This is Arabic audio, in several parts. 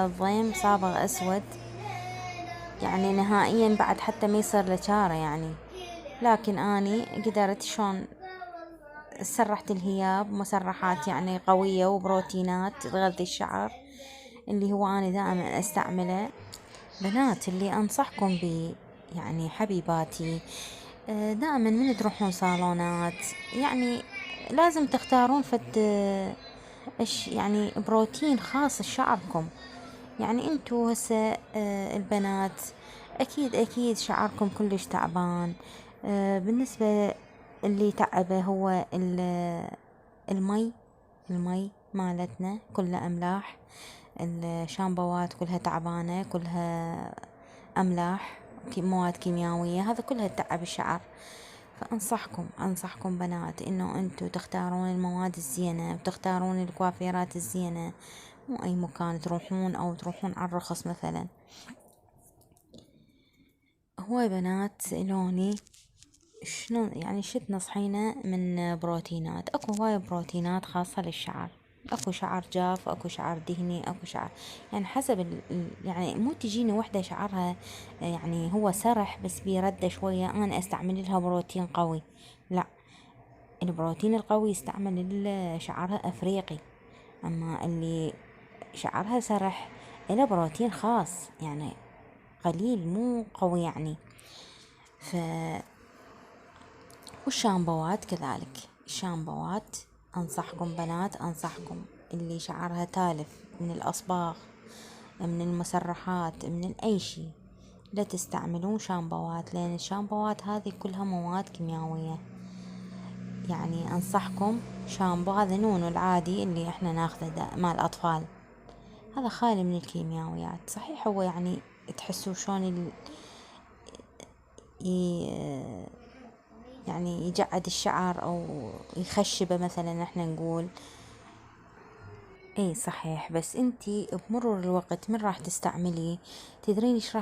الضيم صابغ أسود، يعني نهائيا بعد حتى ما يصير له شارة يعني. لكن أني قدرت شلون سرحت الهياب مسرحات يعني قوية وبروتينات تغذي الشعر، اللي هو أنا دائما أستعمله. بنات اللي أنصحكم بيه يعني حبيباتي، دائما من تروحون صالونات يعني لازم تختارون إيش يعني بروتين خاص لشعركم. يعني انتو هسه البنات اكيد شعركم كلش تعبان. بالنسبة اللي تعبه هو المي المي مالتنا كلها املاح. الشامبوات كلها تعبانة، كلها املاح، مواد كيميائية، هذا كلها تتعب الشعر. فانصحكم بنات انه انتو تختارون المواد الزينة وتختارون الكوافيرات الزينة، مو اي مكان تروحون او تروحون على الرخص مثلا. هو بنات سألوني شنو يعني شو تنصحينا من بروتينات. اكو هواي بروتينات خاصة للشعر، اكو شعر جاف، اكو شعر دهني، اكو شعر يعني حسب يعني مو تجيني وحدة شعرها يعني هو سرح بس بيرده شوية انا استعمل لها بروتين قوي. لا، البروتين القوي يستعمل شعرها افريقي، اما اللي شعرها سرح إلى بروتين خاص يعني قليل مو قوي يعني. ف والشامبوات كذلك، الشامبوات أنصحكم بنات، أنصحكم اللي شعرها تالف من الأصباغ، من المسرحات، من أي شي، لا تستعملون شامبوات، لأن الشامبوات هذه كلها مواد كيميائية. يعني أنصحكم شامبو هذا نونو العادي اللي احنا ناخذه مال الأطفال، هذا خالي من الكيميائيات. صحيح هو يعني تحسوا شلون يعني يجعد الشعر او يخشبه مثلا احنا نقول. اي صحيح، بس انتي بمرور الوقت من راح تستعملي تدرين ايش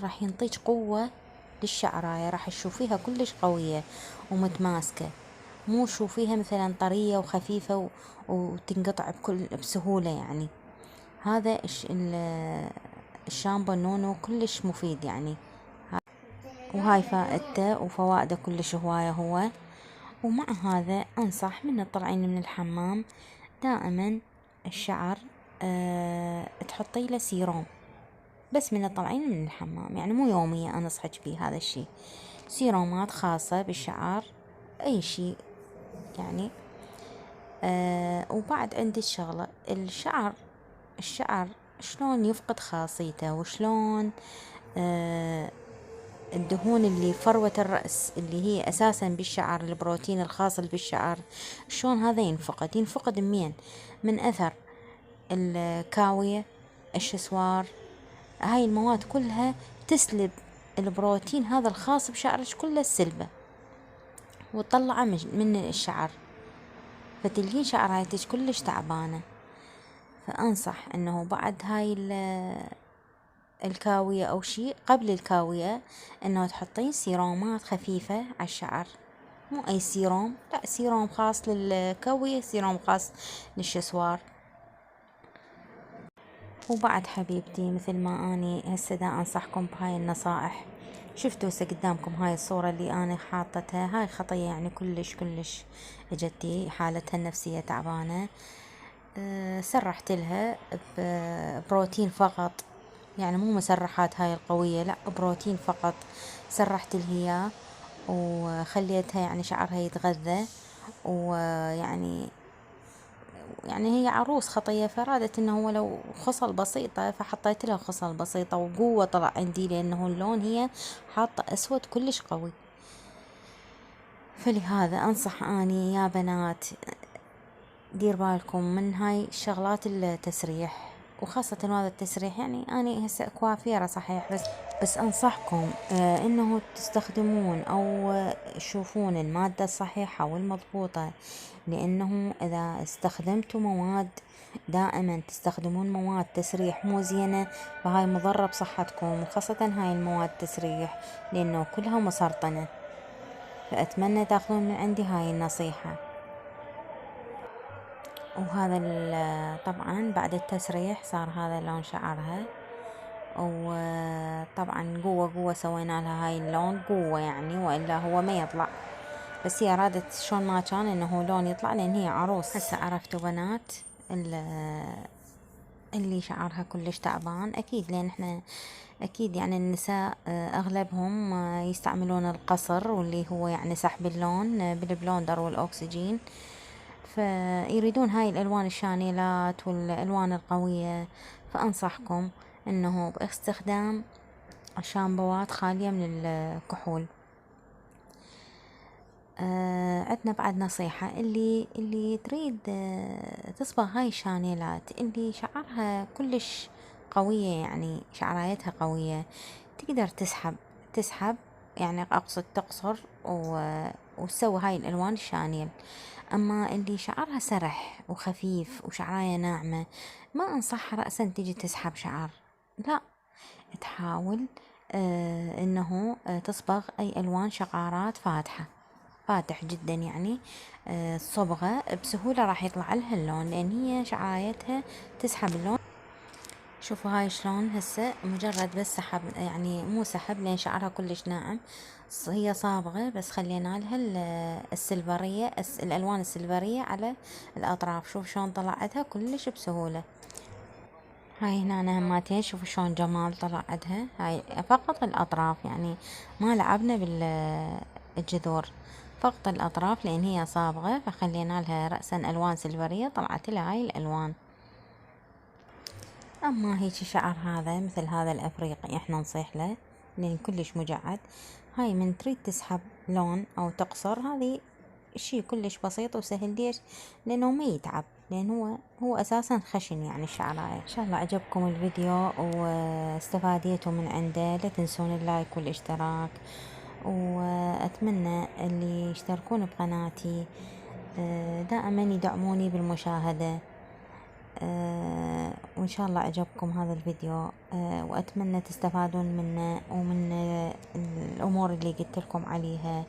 راح ينطيج قوة للشعراية، راح تشوفيها كلش قوية ومتماسكة، مو شوفيها مثلا طرية وخفيفة وتنقطع بسهولة يعني. هذا الشامبو نونو كلش مفيد يعني، وهاي فائدته وفوائده كلش هواية هو. ومع هذا أنصح من طلعين من الحمام دائما الشعر تحطي له سيروم، بس من طلعين من الحمام يعني مو يوميا أنصحك بيه هذا الشي. سيرومات خاصة بالشعر أي شي يعني. وبعد عندي الشغلة الشعر شلون يفقد خاصيته، وشلون الدهون اللي فروة الرأس اللي هي أساسا بالشعر، البروتين الخاص بالشعر، شلون هذا ينفقد منين؟ من أثر الكاوية، الشسوار، هاي المواد كلها تسلب البروتين هذا الخاص بشعرك كله، السلبة وتطلعه من الشعر، فتلقين شعراتك كلش تعبانة. فأنصح أنه بعد هاي الكاوية أو شيء قبل الكاوية أنه تحطين سيرومات خفيفة على الشعر، مو أي سيروم، لا سيروم خاص للكاوية، سيروم خاص للشسوار. وبعد حبيبتي مثل ما أني هسه دا أنصحكم بهاي النصائح، شفتوا هسه قدامكم هاي الصورة اللي أنا حاطتها، هاي خطية يعني كلش جدي حالتها النفسية تعبانة. سرحت لها بروتين فقط، يعني مو مسرحات هاي القوية، لا بروتين فقط. سرحت الهيا وخليتها يعني شعرها يتغذى، ويعني هي عروس خطية، فرادت انه ولو خصل بسيطة، فحطيت لها خصل بسيطة وقوة طلع عندي، لانه اللون هي حاطة اسود كلش قوي. فلهذا انصح اني يا بنات دير بالكم من هاي الشغلات التسريح، وخاصة هذا التسريح. يعني أنا هسه كوافيرة صحيح، بس أنصحكم إنه تستخدمون أو تشوفون المادة الصحيحة والمضبوطة، لأنه إذا استخدمتوا مواد دائما تستخدمون مواد تسريح مو زينة، فهاي مضرة بصحتكم، وخاصة هاي المواد التسريح لأنه كلها مسرطنة. فأتمنى تاخذون من عندي هاي النصيحة. وهذا طبعا بعد التسريح صار هذا لون شعرها. وطبعا قوة سوينا لها هاي اللون قوة يعني، وإلا هو ما يطلع، بس هي رادت شلون ما كان انه لون يطلع، لان هي عروس. هسه عرفتوا بنات اللي شعرها كلش تعبان، اكيد لان احنا اكيد يعني النساء اغلبهم يستعملون القصر، واللي هو يعني سحب اللون بالبلوندر والاكسجين، فيريدون هاي الالوان الشانيلات والالوان القوية. فانصحكم انه باستخدام شامبوات خالية من الكحول. عندنا بعد نصيحة، اللي تريد تصبغ هاي الشانيلات اللي شعرها كلش قوية، يعني شعرايتها قوية، تقدر تسحب يعني أقصد تقصر وتسوي هاي الألوان الشانيل. أما اللي شعرها سرح وخفيف وشعراية ناعمة، ما أنصحها رأسا تيجي تسحب شعر، لا، تحاول إنه تصبغ أي ألوان شقارات فاتح جدا يعني. الصبغة بسهولة راح يطلع لها اللون، لأن هي شعايتها تسحب اللون. شوفوا هاي شلون هسه مجرد بس سحب، يعني مو سحب لأن شعرها كلش ناعم، هي صابغة بس خلينا لها السلفرية، الألوان السلفرية على الأطراف. شوف شلون طلعتها كلش بسهولة. هاي هنا هماتين، شوفوا شلون جمال طلع عدها، هاي فقط الأطراف يعني ما لعبنا بالجذور، فقط الأطراف لأن هي صابغة، فخلينا لها رأسا ألوان سيلفرية، طلعت لها هاي الألوان. أما هيك شعر هذا مثل هذا الأفريقي احنا نصيح له لأن كلش مجعد. هاي من تريد تسحب لون أو تقصر، هذه شي كلش بسيط وسهل. ليش؟ لأنه ما يتعب، لأن هو أساسا خشن يعني الشعراية. إن شاء الله عجبكم الفيديو واستفاديتوا من عنده. لا تنسون اللايك والاشتراك، وأتمنى اللي يشتركون بقناتي دائما يدعموني بالمشاهدة. وإن شاء الله عجبكم هذا الفيديو، وأتمنى تستفادون منه ومن الأمور اللي قلت لكم عليها.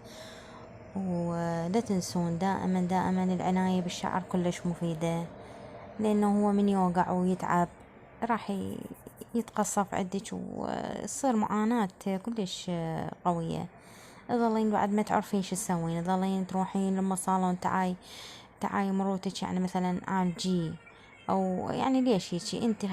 ولا تنسون دائما العناية بالشعر كلش مفيدة، لأنه هو من يوقع ويتعب راح يتقصف عندك وتصير معاناة كلش قوية. تظلين بعد ما تعرفين شو تسوين، تظلين تروحين لما صالون تعاي مروتك، يعني مثلا عالجي او يعني ليش هيجي، انت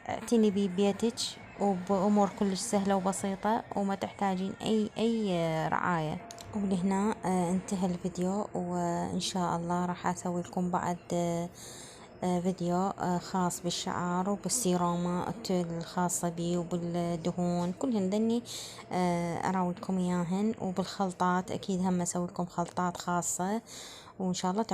اعتني ببيتك وبأمور كلش سهلة وبسيطة وما تحتاجين اي رعاية. ولهنا انتهى الفيديو، وان شاء الله راح اسوي لكم بعد فيديو خاص بالشعر وبالسيرومات الخاصة بي وبالدهون كلهن ذني اراودكم اياهن، وبالخلطات اكيد هم اسوي لكم خلطات خاصة، وان شاء الله تعجبكم.